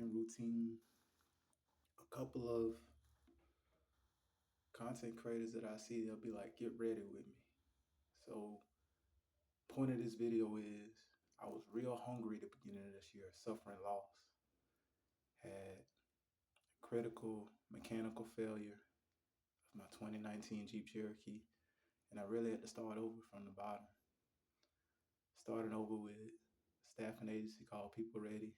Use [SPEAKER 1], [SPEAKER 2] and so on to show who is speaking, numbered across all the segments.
[SPEAKER 1] morning routine. A couple of content creators that I see, they'll be like, get ready with me. So, point of this video is I was real hungry at the beginning of this year, suffering loss, had critical mechanical failure of my 2019 Jeep Cherokee, and I really had to start over from the bottom. Starting over with a staffing agency called People Ready.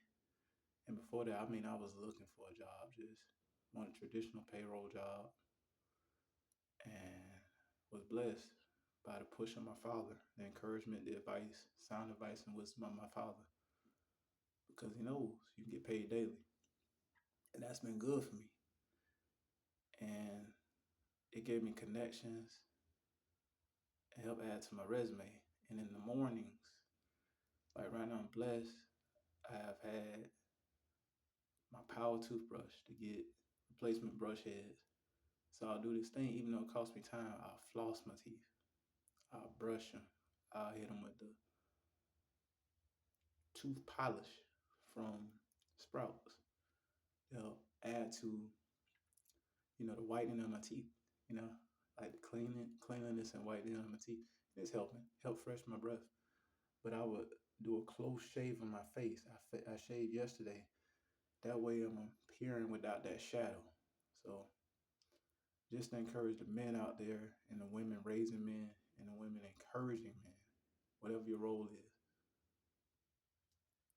[SPEAKER 1] And before that, I was looking for a job, just want a traditional payroll job, and was blessed by the push of my father, the encouragement, the advice, sound advice, and wisdom of my father, because he knows you can get paid daily. And that's been good for me. And it gave me connections and helped add to my resume. And in the mornings, like right now, I'm blessed. I have had my power toothbrush to get replacement brush heads. So I'll do this thing, even though it costs me time, I'll floss my teeth. I'll brush them. I'll hit them with the tooth polish from Sprouts. They'll add to, the whitening of my teeth, you know, like the cleanliness and whitening of my teeth. It's help fresh my breath. But I would do a close shave on my face. I shaved yesterday. That way I'm appearing without that shadow. So just to encourage the men out there and the women raising men and the women encouraging men, whatever your role is.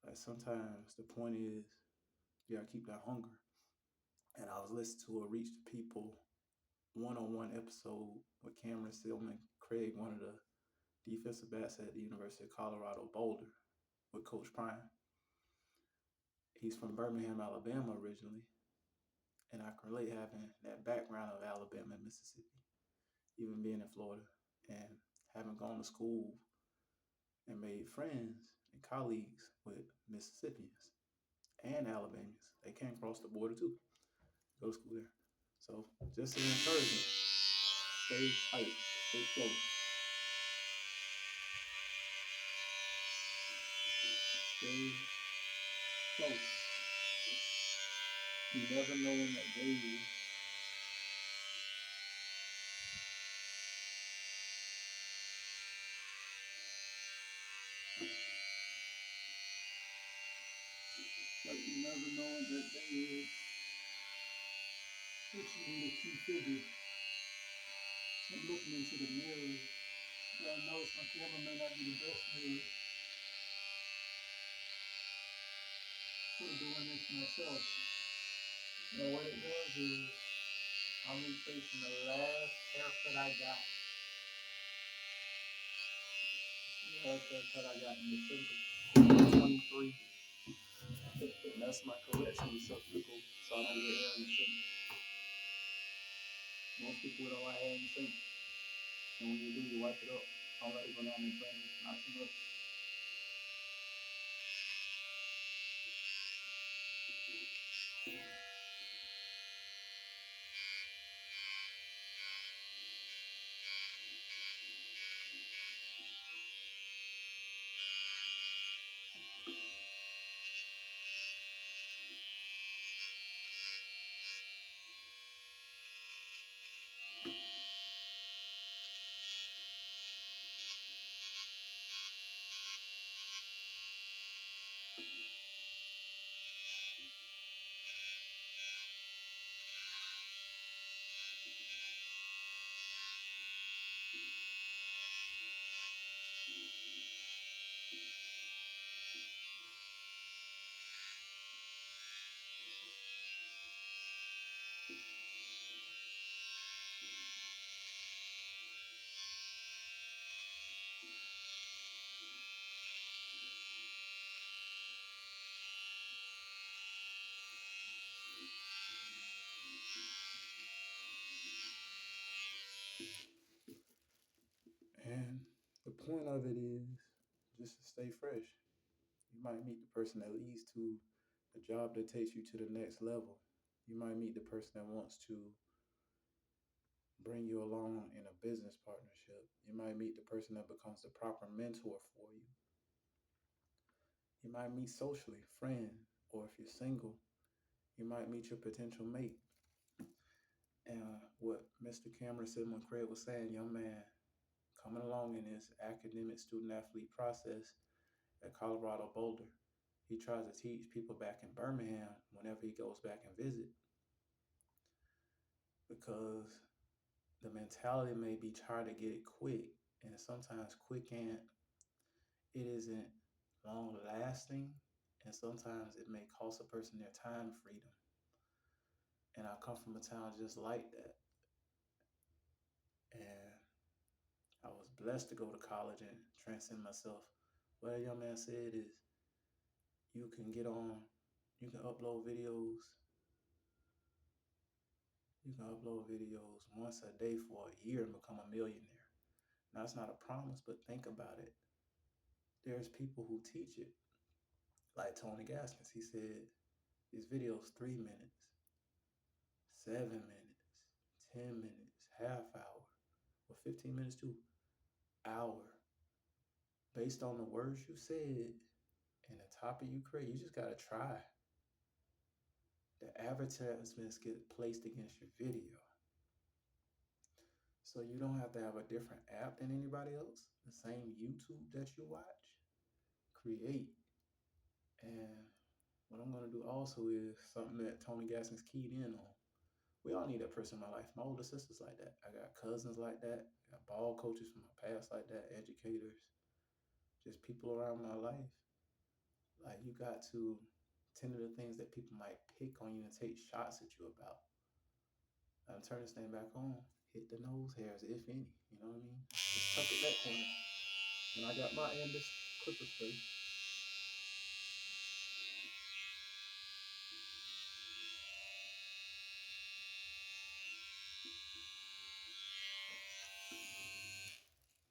[SPEAKER 1] Like sometimes the point is you gotta keep that hunger. And I was listening to a Reach the People one-on-one episode with Cameron Stillman Craig, one of the defensive backs at the University of Colorado Boulder, with Coach Prime. He's from Birmingham, Alabama originally, and I can relate having that background of Alabama and Mississippi, even being in Florida, and having gone to school and made friends and colleagues with Mississippians and Alabamians. They came across the border too, go to school there. So just an encouragement, stay tight, stay close, stay close. You never know when that day is. Like you never know when that day is. What you need a key figure. I'm looking into the mirror. I notice my camera may not be the best mirror. Sort of doing this myself. And what it does is I'm retracing the last haircut I got. The last haircut I got in December 2023. And that's my correction receptacle, so I don't get hair in the sink. Most people don't like hair in the sink. And when you do, you wipe it up. Don't let it go down in the drain. Not too much. And the point of it is just to stay fresh. You might meet the person that leads to a job that takes you to the next level. You might meet the person that wants to bring you along in a business partnership. You might meet the person that becomes the proper mentor for you. You might meet socially, friend, or if you're single, You might meet your potential mate. And what Mr. Cameron said when Craig was saying, young man, coming along in his academic student athlete process at Colorado Boulder, he tries to teach people back in Birmingham whenever he goes back and visit, because the mentality may be trying to get it quick, and sometimes quick ain't, it isn't long lasting, and sometimes it may cost a person their time freedom. And I come from a town just like that, and I was blessed to go to college and transcend myself. What a young man said is, you can get on, you can upload videos, you can upload videos once a day for a year and become a millionaire. Now, it's not a promise, but think about it. There's people who teach it, like Tony Gaskins. He said his videos 3 minutes, 7 minutes, 10 minutes, half hour, or 15 minutes to hour, based on the words you said and the topic you create. You just gotta try. The advertisements get placed against your video. So you don't have to have a different app than anybody else. The same YouTube that you watch, create. And what I'm gonna do also is something that Tony Gaskins keyed in on. We all need that person in my life. My older sister's like that. I got cousins like that. I got ball coaches from my past like that, educators, just people around my life. Like, you got to tend to the things that people might pick on you and take shots at you about. I'll turn this thing back on, hit the nose hairs, if any. You know what I mean? Just tuck it that corner. And I got my end this clipper spray.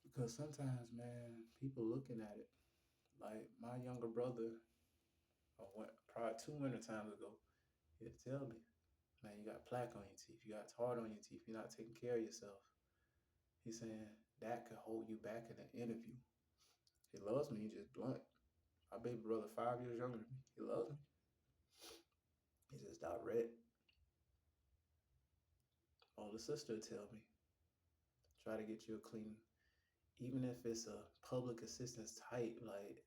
[SPEAKER 1] Because sometimes, man, people looking at it. Like my younger brother, probably 2 winter times ago, he'd tell me, man, you got plaque on your teeth, you got tartar on your teeth, you're not taking care of yourself. He's saying that could hold you back in an interview. He loves me, he's just blunt. My baby brother 5 years younger than me. He loves me. He's just direct. Older sister tell me, try to get you a clean, even if it's a public assistance type, like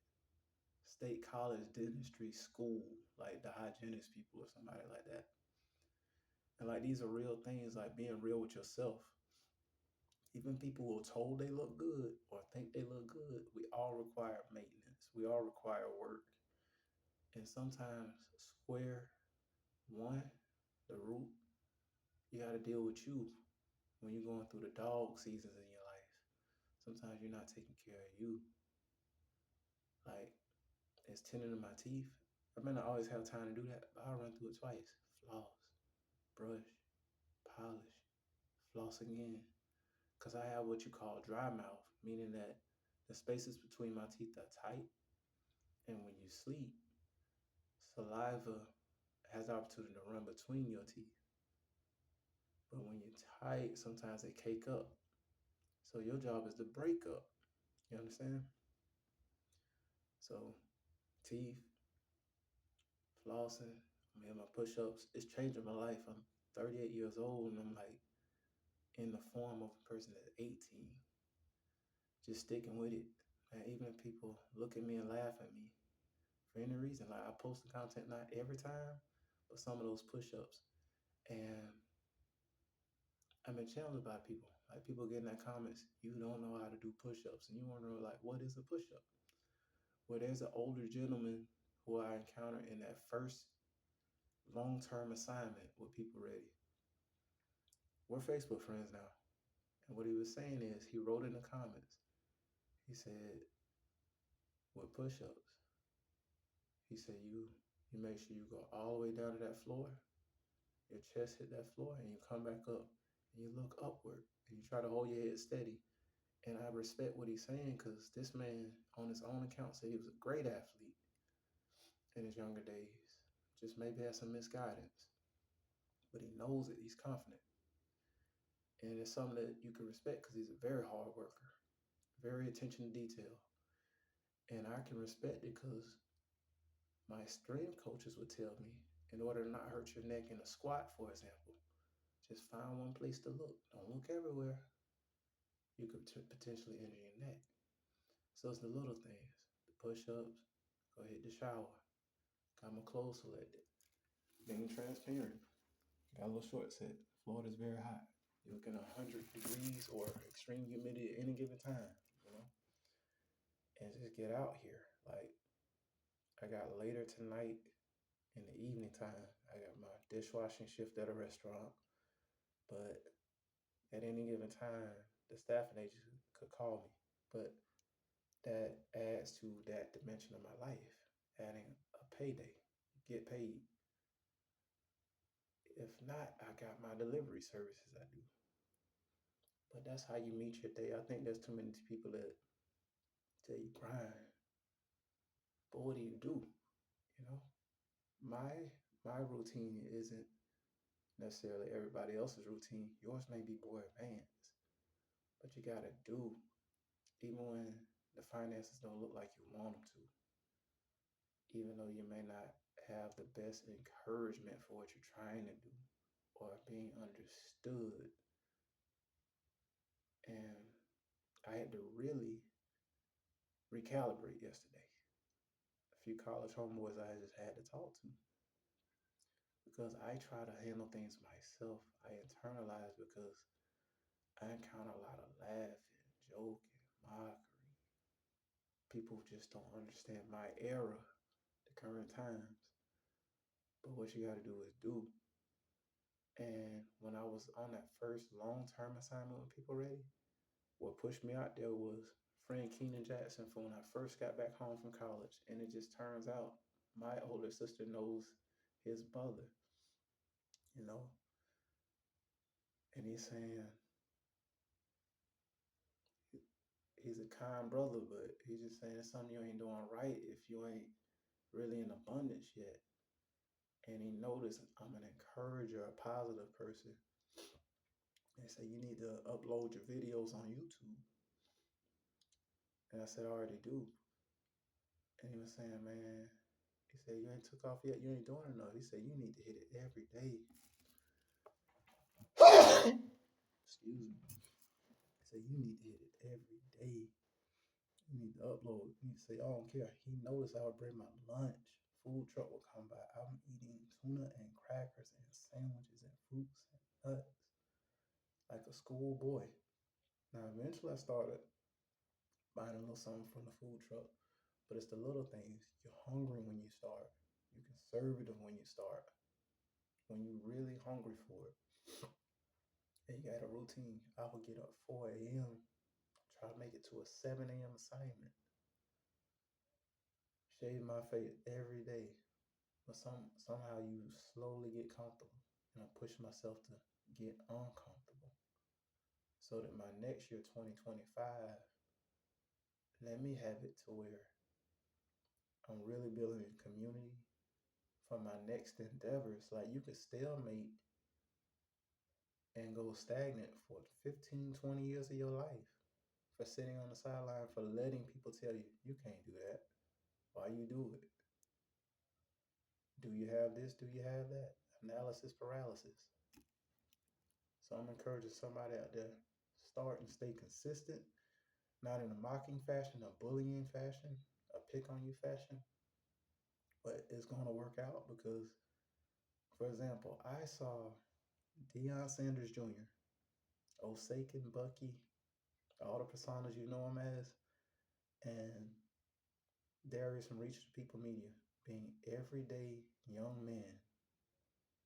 [SPEAKER 1] state college dentistry school, like the hygienist people or somebody like that. And like, these are real things, like being real with yourself. Even people who are told they look good or think they look good, we all require maintenance. We all require work. And sometimes square one, the root, you got to deal with you when you're going through the dog seasons in your life. Sometimes you're not taking care of you. Like, it's tending to my teeth. I may not always have time to do that, but I'll run through it twice. Floss, brush, polish, floss again. Because I have what you call dry mouth, meaning that the spaces between my teeth are tight. And when you sleep, saliva has the opportunity to run between your teeth. But when you're tight, sometimes they cake up. So your job is to break up. You understand? So teeth, flossing, my push-ups, it's changing my life. I'm 38 years old and I'm like in the form of a person that's 18. Just sticking with it. And even if people look at me and laugh at me for any reason, like I post the content not every time, but some of those push-ups. And I've been challenged by people. Like, people getting that comments, you don't know how to do push-ups. And you wonder, like, what is a push-up? Well, there's an older gentleman who I encountered in that first long-term assignment with People Ready. We're Facebook friends now. And what he was saying is, he wrote in the comments, he said, with push-ups, he said, you make sure you go all the way down to that floor, your chest hit that floor, and you come back up, and you look upward, and you try to hold your head steady. And I respect what he's saying, because this man, on his own account, said he was a great athlete in his younger days. Just maybe had some misguidance. But he knows it. He's confident. And it's something that you can respect, because he's a very hard worker, very attention to detail. And I can respect it because my strength coaches would tell me, in order to not hurt your neck in a squat, for example. Just find one place to look. Don't look everywhere. You could potentially injure your neck. So it's the little things, the push-ups, go hit the shower, got my clothes selected, being transparent, got a little short set. Florida's very hot. You're looking at 100 degrees or extreme humidity at any given time, you know? And just get out here. Like, I got later tonight in the evening time, I got my dishwashing shift at a restaurant. But at any given time, the staffing agent could call me. But that adds to that dimension of my life, adding a payday, get paid. If not, I got my delivery services I do. But that's how you meet your day. I think there's too many people that tell you grind, but what do you do? You know, my routine isn't necessarily everybody else's routine. Yours may be more advanced, but you gotta do, even when the finances don't look like you want them to. Even though you may not have the best encouragement for what you're trying to do or being understood. And I had to really recalibrate yesterday. A few college homeboys I just had to talk to because I try to handle things myself. I internalize because I encounter a lot of laughing, joking, mockery. People just don't understand my era, the current times. But what you got to do is do. And when I was on that first long-term assignment with People Ready, what pushed me out there was friend Keenan Jackson from when I first got back home from college. And it just turns out my older sister knows his mother, you know? And he's saying he's a kind brother, but he's just saying it's something you ain't doing right if you ain't really in abundance yet. And he noticed I'm an encourager, a positive person. And he said, you need to upload your videos on YouTube. And I said, I already do. And he was saying, man, he said, you ain't took off yet. You ain't doing enough. He said, you need to hit it every day. Excuse me. He said, you need to hit it every day. You need to upload. He said, I don't care. He noticed I would bring my lunch. Food truck would come by. I'm eating tuna and crackers and sandwiches and fruits and nuts like a schoolboy. Now, eventually I started buying a little something from the food truck. But it's the little things. You're hungry when you start. You're conservative when you start. When you're really hungry for it. And you got a routine. I would get up 4 a.m., try to make it to a 7 a.m. assignment. Shave my face every day. But somehow you slowly get comfortable. And I push myself to get uncomfortable. So that my next year, 2025, let me have it to where I'm really building a community for my next endeavors. Like you could stalemate and go stagnant for 15, 20 years of your life for sitting on the sideline, for letting people tell you, you can't do that. Why you do it? Do you have this? Do you have that? Analysis paralysis. So I'm encouraging somebody out there, start and stay consistent, not in a mocking fashion, a bullying fashion, a pick on you fashion, but it's going to work out because, for example, I saw Deion Sanders Jr., Osakin Bucky, all the personas you know him as, and Darius from Reach the People Media being everyday young men,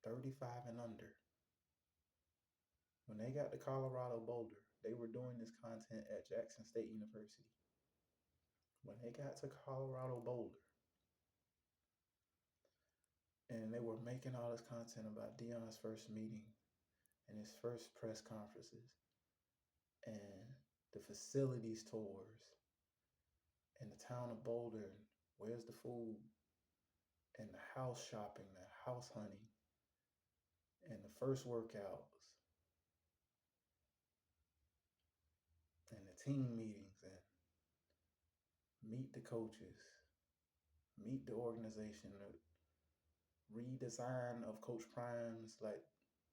[SPEAKER 1] 35 and under. When they got to Colorado Boulder, they were doing this content at Jackson State University. When they got to Colorado Boulder, and they were making all this content about Deion's first meeting and his first press conferences and the facilities tours and the town of Boulder and where's the food and the house shopping, the house hunting, and the first workouts and the team meetings and meet the coaches, meet the organization, redesign of Coach Prime's, like,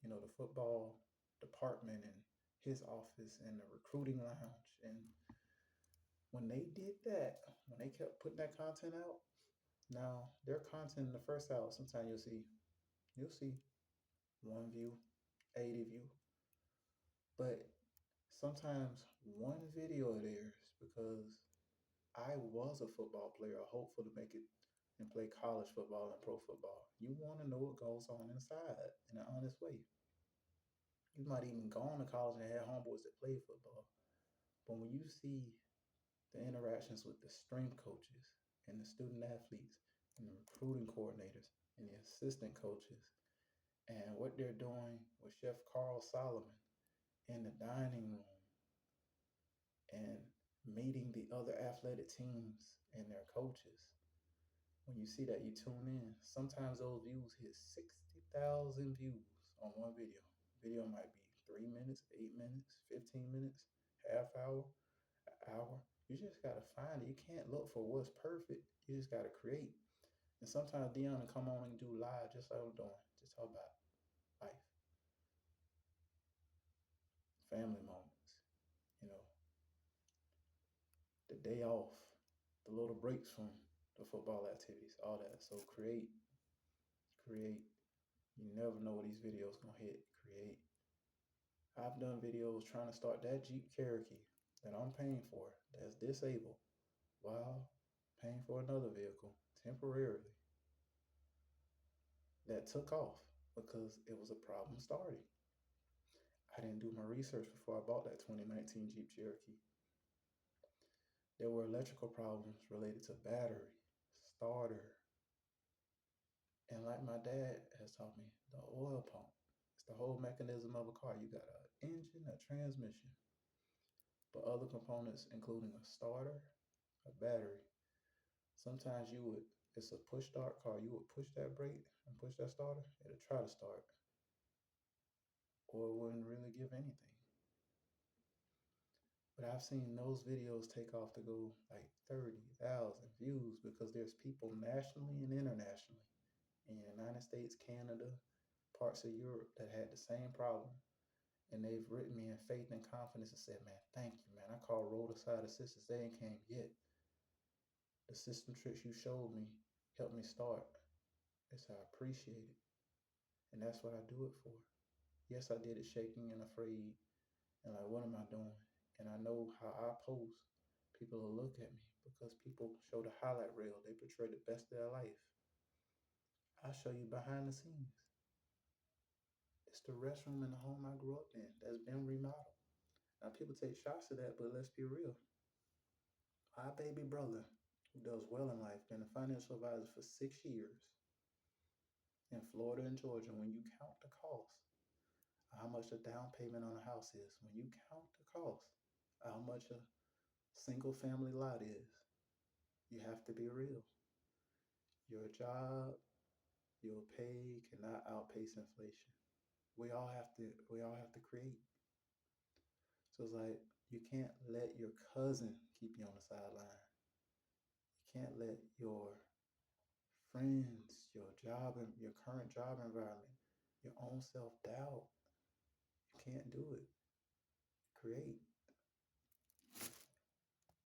[SPEAKER 1] the football department and his office and the recruiting lounge. And when they did that, when they kept putting that content out, now their content in the first hour, sometimes you'll see one view, 80 view, but sometimes one video of theirs, because I was a football player, hopeful to make it and play college football and pro football. You want to know what goes on inside in an honest way. You might even go on to college and have homeboys that play football. But when you see the interactions with the strength coaches and the student athletes and the recruiting coordinators and the assistant coaches and what they're doing with Chef Carl Solomon in the dining room and meeting the other athletic teams and their coaches. When you see that, you tune in. Sometimes those views hit 60,000 views on one video. Video might be 3 minutes, 8 minutes, 15 minutes, half hour, an hour. You just gotta find it. You can't look for what's perfect. You just gotta create. And sometimes Dion will come on and do live just like I'm doing. Just talk about life, family moments, you know, the day off, the little breaks from the football activities, all that. So create. You never know where these videos gonna hit. Create. I've done videos trying to start that Jeep Cherokee that I'm paying for, that's disabled, while paying for another vehicle temporarily that took off because it was a problem starting. I didn't do my research before I bought that 2019 Jeep Cherokee. There were electrical problems related to battery, starter, and like my dad has taught me, the oil pump. It's the whole mechanism of a car. You got an engine, a transmission, but other components, including a starter, a battery. Sometimes it's a push start car. You would push that brake and push that starter, it'll try to start, or it wouldn't really give anything. But I've seen those videos take off to go like 30,000 views because there's people nationally and internationally in the United States, Canada, parts of Europe that had the same problem. And they've written me in faith and confidence and said, man, thank you, man. I called roadside assistance. They ain't came yet. The system tricks you showed me helped me start. It's I appreciate it. And that's what I do it for. Yes, I did it shaking and afraid. And like, what am I doing? And I know how I post, people will look at me because people show the highlight reel. They portray the best of their life. I show you behind the scenes. It's the restroom in the home I grew up in that's been remodeled. Now, people take shots of that, but let's be real. My baby brother, who does well in life, been a financial advisor for 6 years in Florida and Georgia. When you count the cost, how much a down payment on a house is, when you count the cost, how much a single family lot is, you have to be real. Your job, your pay cannot outpace inflation. We all have to create. So it's like you can't let your cousin keep you on the sideline. You can't let your friends, your job and your current job environment, your own self doubt. You can't do it. Create.